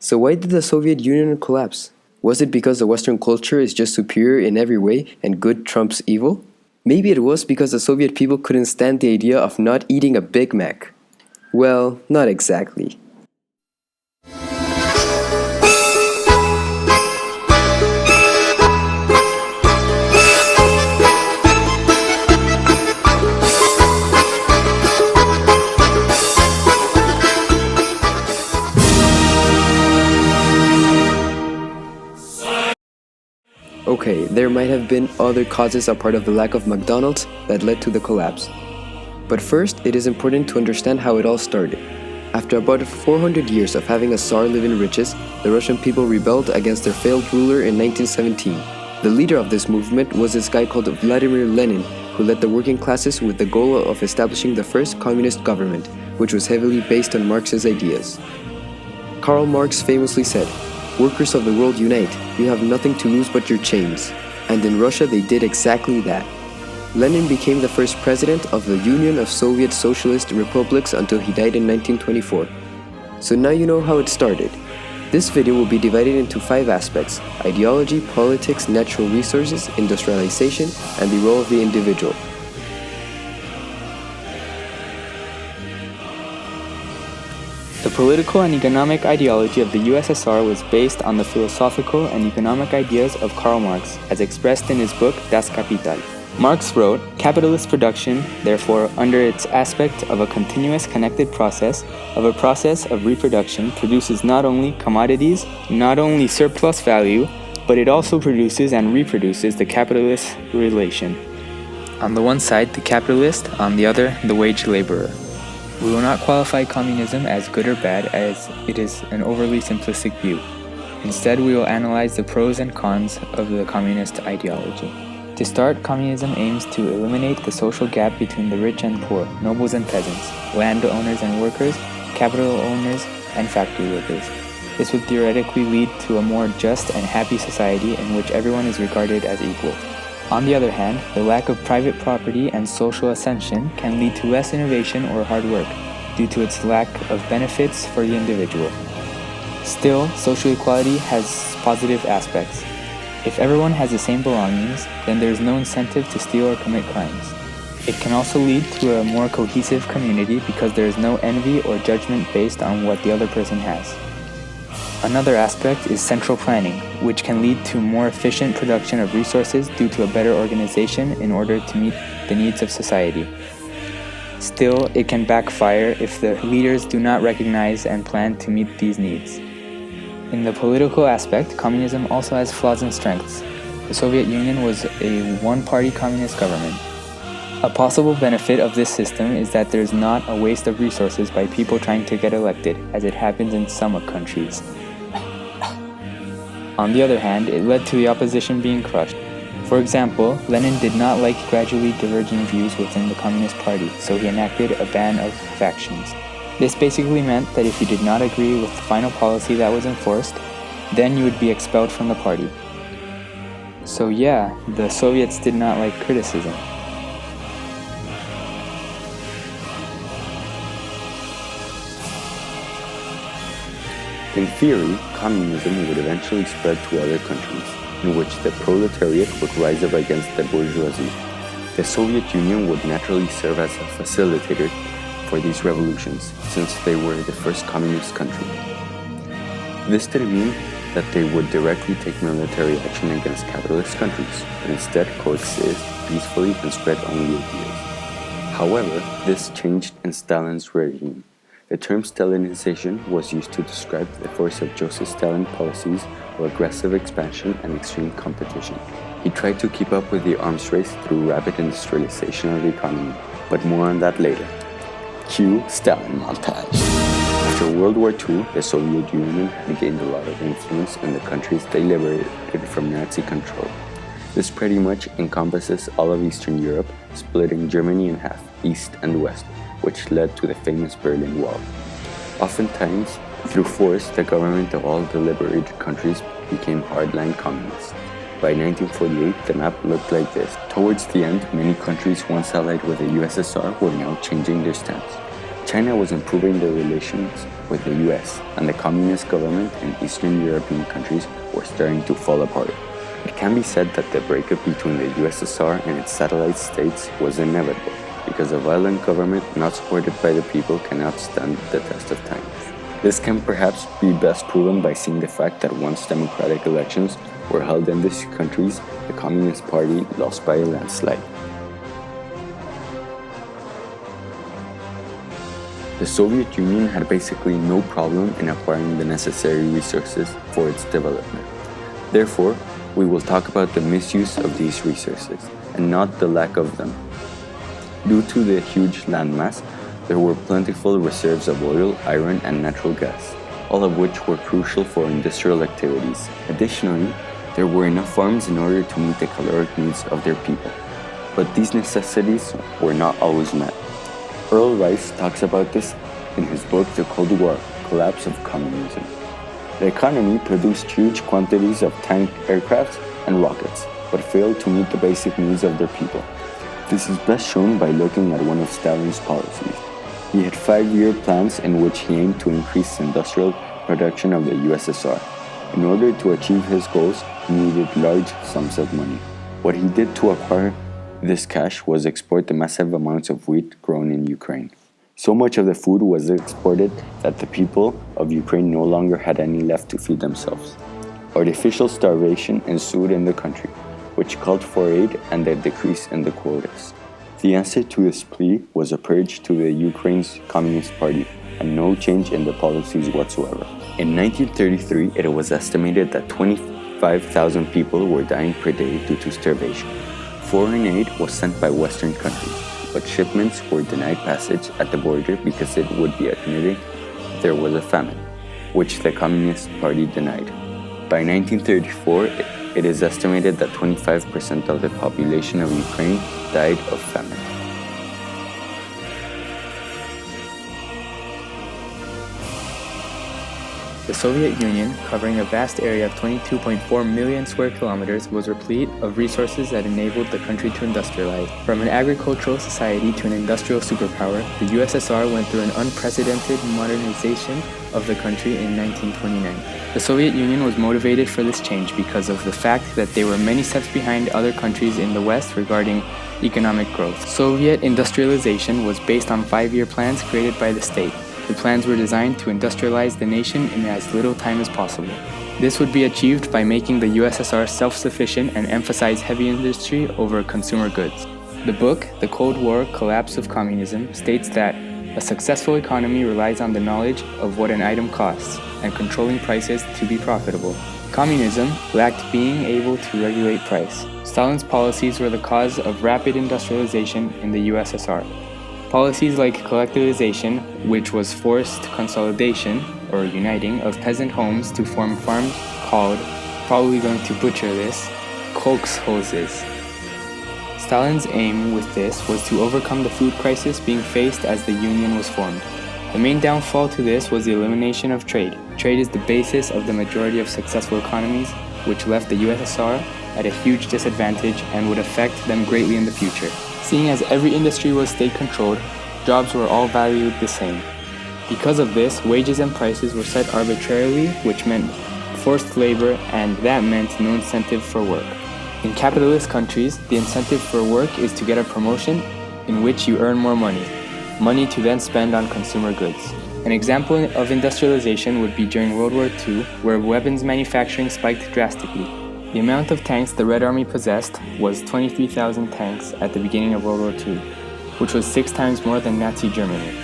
So why did the Soviet Union collapse? Was it because the Western culture is just superior in every way and good trumps evil? Maybe it was because the Soviet people couldn't stand the idea of not eating a Big Mac. Well, not exactly. Okay, there might have been other causes apart of the lack of McDonald's that led to the collapse. But first, it is important to understand how it all started. After about 400 years of having a Tsar live in riches, the Russian people rebelled against their failed ruler in 1917. The leader of this movement was this guy called Vladimir Lenin, who led the working classes with the goal of establishing the first communist government, which was heavily based on Marx's ideas. Karl Marx famously said, "Workers of the world unite, you have nothing to lose but your chains." And in Russia they did exactly that. Lenin became the first president of the Union of Soviet Socialist Republics until he died in 1924. So now you know how it started. This video will be divided into 5 aspects: ideology, politics, natural resources, industrialization, and the role of the individual. The political and economic ideology of the USSR was based on the philosophical and economic ideas of Karl Marx, as expressed in his book Das Kapital. Marx wrote, "Capitalist production, therefore, under its aspect of a continuous connected process, of reproduction, produces not only commodities, not only surplus value, but it also produces and reproduces the capitalist relation. On the one side, the capitalist, on the other, the wage laborer." We will not qualify communism as good or bad, as it is an overly simplistic view. Instead, we will analyze the pros and cons of the communist ideology. To start, communism aims to eliminate the social gap between the rich and poor, nobles and peasants, landowners and workers, capital owners and factory workers. This would theoretically lead to a more just and happy society in which everyone is regarded as equal. On the other hand, the lack of private property and social ascension can lead to less innovation or hard work, due to its lack of benefits for the individual. Still, social equality has positive aspects. If everyone has the same belongings, then there is no incentive to steal or commit crimes. It can also lead to a more cohesive community because there is no envy or judgment based on what the other person has. Another aspect is central planning, which can lead to more efficient production of resources due to a better organization in order to meet the needs of society. Still, it can backfire if the leaders do not recognize and plan to meet these needs. In the political aspect, communism also has flaws and strengths. The Soviet Union was a one-party communist government. A possible benefit of this system is that there is not a waste of resources by people trying to get elected, as it happens in some countries. On the other hand, it led to the opposition being crushed. For example, Lenin did not like gradually diverging views within the Communist Party, so he enacted a ban of factions. This basically meant that if you did not agree with the final policy that was enforced, then you would be expelled from the party. So yeah, the Soviets did not like criticism. In theory, communism would eventually spread to other countries, in which the proletariat would rise up against the bourgeoisie. The Soviet Union would naturally serve as a facilitator for these revolutions, since they were the first communist country. This didn't mean that they would directly take military action against capitalist countries, but instead coexist peacefully and spread only ideas. However, this changed in Stalin's regime. The term Stalinization was used to describe the force of Joseph Stalin's policies of aggressive expansion and extreme competition. He tried to keep up with the arms race through rapid industrialization of the economy, but more on that later. Cue Stalin montage. After World War II, the Soviet Union had gained a lot of influence in the countries they liberated from Nazi control. This pretty much encompasses all of Eastern Europe, splitting Germany in half, east and west, which led to the famous Berlin Wall. Oftentimes, through force, the government of all the liberated countries became hardline communists. By 1948, the map looked like this. Towards the end, many countries once allied with the USSR were now changing their stance. China was improving their relations with the US, and the communist government in Eastern European countries were starting to fall apart. It can be said that the breakup between the USSR and its satellite states was inevitable, because a violent government not supported by the people cannot stand the test of time. This can perhaps be best proven by seeing the fact that once democratic elections were held in these countries, the Communist Party lost by a landslide. The Soviet Union had basically no problem in acquiring the necessary resources for its development. Therefore, we will talk about the misuse of these resources, and not the lack of them. Due to the huge landmass, there were plentiful reserves of oil, iron, and natural gas, all of which were crucial for industrial activities. Additionally, there were enough farms in order to meet the caloric needs of their people. But these necessities were not always met. Earle talks about this in his book The Cold War: Collapse of Communism. The economy produced huge quantities of tank aircraft and rockets, but failed to meet the basic needs of their people. This is best shown by looking at one of Stalin's policies. He had 5-year plans in which he aimed to increase industrial production of the USSR. In order to achieve his goals, he needed large sums of money. What he did to acquire this cash was export the massive amounts of wheat grown in Ukraine. So much of the food was exported that the people of Ukraine no longer had any left to feed themselves. Artificial starvation ensued in the country, which called for aid and a decrease in the quotas. The answer to this plea was a purge to the Ukraine's Communist Party and no change in the policies whatsoever. In 1933, it was estimated that 25,000 people were dying per day due to starvation. Foreign aid was sent by Western countries, but shipments were denied passage at the border because it would be admitting there was a famine, which the Communist Party denied. By 1934, it is estimated that 25% of the population of Ukraine died of famine. The Soviet Union, covering a vast area of 22.4 million square kilometers, was replete of resources that enabled the country to industrialize. From an agricultural society to an industrial superpower, the USSR went through an unprecedented modernization of the country in 1929. The Soviet Union was motivated for this change because of the fact that they were many steps behind other countries in the West regarding economic growth. Soviet industrialization was based on 5-year plans created by the state. The plans were designed to industrialize the nation in as little time as possible. This would be achieved by making the USSR self-sufficient and emphasize heavy industry over consumer goods. The book, The Cold War: Collapse of Communism, states that a successful economy relies on the knowledge of what an item costs and controlling prices to be profitable. Communism lacked being able to regulate price. Stalin's policies were the cause of rapid industrialization in the USSR. Policies like collectivization, which was forced consolidation, or uniting, of peasant homes to form farms called, probably going to butcher this, kolkhozes. Stalin's aim with this was to overcome the food crisis being faced as the Union was formed. The main downfall to this was the elimination of trade. Trade is the basis of the majority of successful economies, which left the USSR at a huge disadvantage and would affect them greatly in the future. Seeing as every industry was state-controlled, jobs were all valued the same. Because of this, wages and prices were set arbitrarily, which meant forced labor, and that meant no incentive for work. In capitalist countries, the incentive for work is to get a promotion in which you earn more money to then spend on consumer goods. An example of industrialization would be during World War II, where weapons manufacturing spiked drastically. The amount of tanks the Red Army possessed was 23,000 tanks at the beginning of World War II, which was 6 times more than Nazi Germany.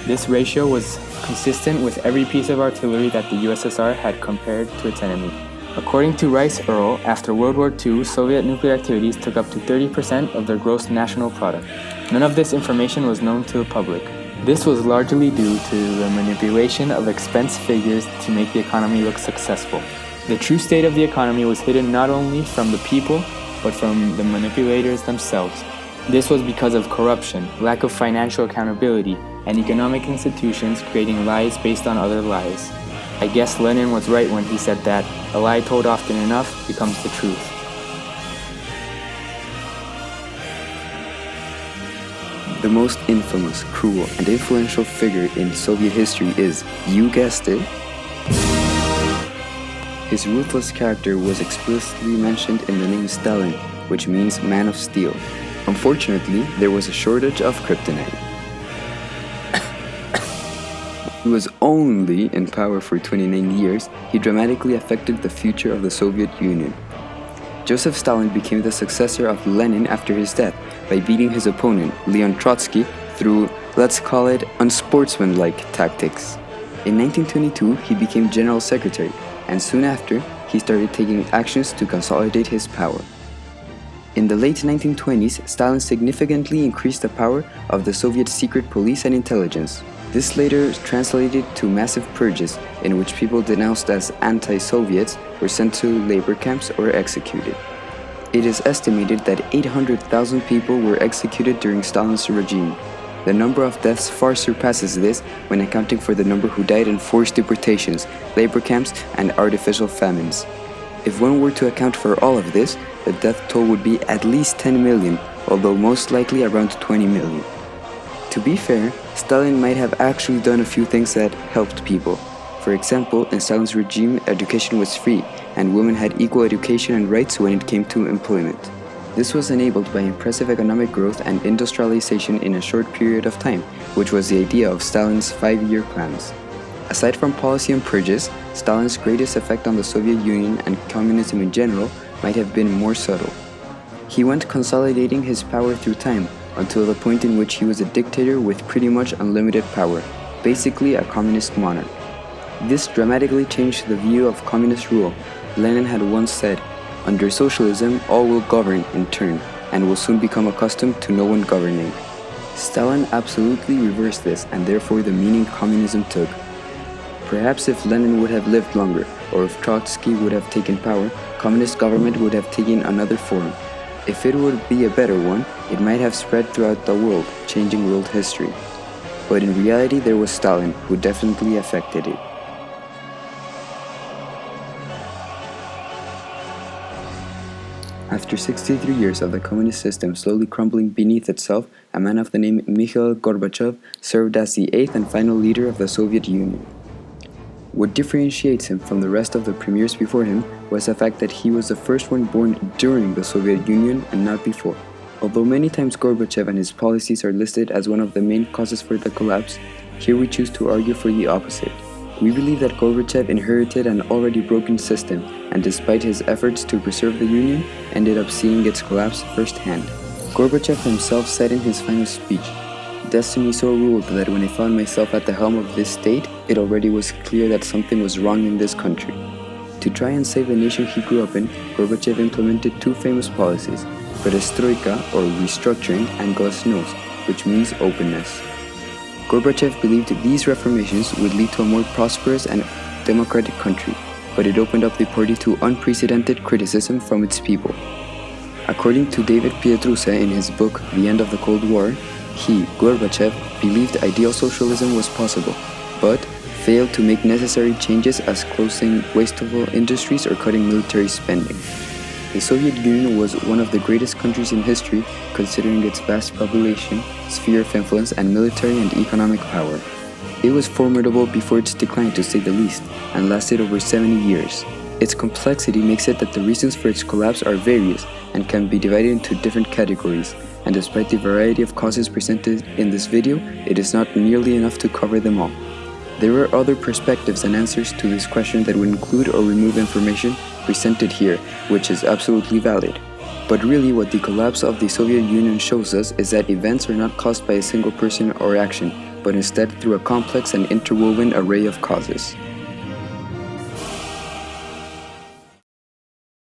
This ratio was consistent with every piece of artillery that the USSR had compared to its enemy. According to Earle, after World War II, Soviet nuclear activities took up to 30% of their gross national product. None of this information was known to the public. This was largely due to the manipulation of expense figures to make the economy look successful. The true state of the economy was hidden not only from the people, but from the manipulators themselves. This was because of corruption, lack of financial accountability, and economic institutions creating lies based on other lies. I guess Lenin was right when he said that a lie told often enough becomes the truth. The most infamous, cruel, and influential figure in Soviet history is, you guessed it, his ruthless character was explicitly mentioned in the name Stalin, which means man of steel. Unfortunately, there was a shortage of kryptonite. He was only in power for 29 years, he dramatically affected the future of the Soviet Union. Joseph Stalin became the successor of Lenin after his death by beating his opponent, Leon Trotsky, through, let's call it, unsportsmanlike tactics. In 1922, he became General Secretary, and soon after, he started taking actions to consolidate his power. In the late 1920s, Stalin significantly increased the power of the Soviet secret police and intelligence. This later translated to massive purges, in which people denounced as anti-Soviets were sent to labor camps or executed. It is estimated that 800,000 people were executed during Stalin's regime. The number of deaths far surpasses this when accounting for the number who died in forced deportations, labor camps, and artificial famines. If one were to account for all of this, the death toll would be at least 10 million, although most likely around 20 million. To be fair, Stalin might have actually done a few things that helped people. For example, in Stalin's regime, education was free, and women had equal education and rights when it came to employment. This was enabled by impressive economic growth and industrialization in a short period of time, which was the idea of Stalin's 5-year plans. Aside from policy and purges, Stalin's greatest effect on the Soviet Union and communism in general might have been more subtle. He went consolidating his power through time, until the point in which he was a dictator with pretty much unlimited power, basically a communist monarch. This dramatically changed the view of communist rule. Lenin had once said, "Under socialism, all will govern in turn, and will soon become accustomed to no one governing." Stalin absolutely reversed this, and therefore the meaning communism took. Perhaps if Lenin would have lived longer, or if Trotsky would have taken power, communist government would have taken another form. If it would be a better one, it might have spread throughout the world, changing world history. But in reality, there was Stalin, who definitely affected it. After 63 years of the communist system slowly crumbling beneath itself, a man of the name Mikhail Gorbachev served as the 8th and final leader of the Soviet Union. What differentiates him from the rest of the premiers before him was the fact that he was the first one born during the Soviet Union and not before. Although many times Gorbachev and his policies are listed as one of the main causes for the collapse, here we choose to argue for the opposite. We believe that Gorbachev inherited an already broken system, and despite his efforts to preserve the Union, ended up seeing its collapse firsthand. Gorbachev himself said in his final speech, "Destiny so ruled that when I found myself at the helm of this state, it already was clear that something was wrong in this country." To try and save the nation he grew up in, Gorbachev implemented two famous policies, perestroika or restructuring and glasnost, which means openness. Gorbachev believed these reformations would lead to a more prosperous and democratic country, but it opened up the party to unprecedented criticism from its people. According to David Pietrusza in his book The End of the Cold War, he, Gorbachev, believed ideal socialism was possible, but failed to make necessary changes as closing wasteful industries or cutting military spending. The Soviet Union was one of the greatest countries in history, considering its vast population, sphere of influence, and military and economic power. It was formidable before its decline, to say the least, and lasted over 70 years. Its complexity makes it that the reasons for its collapse are various and can be divided into different categories, and despite the variety of causes presented in this video, it is not nearly enough to cover them all. There are other perspectives and answers to this question that would include or remove information presented here, which is absolutely valid. But really what the collapse of the Soviet Union shows us is that events are not caused by a single person or action, but instead through a complex and interwoven array of causes.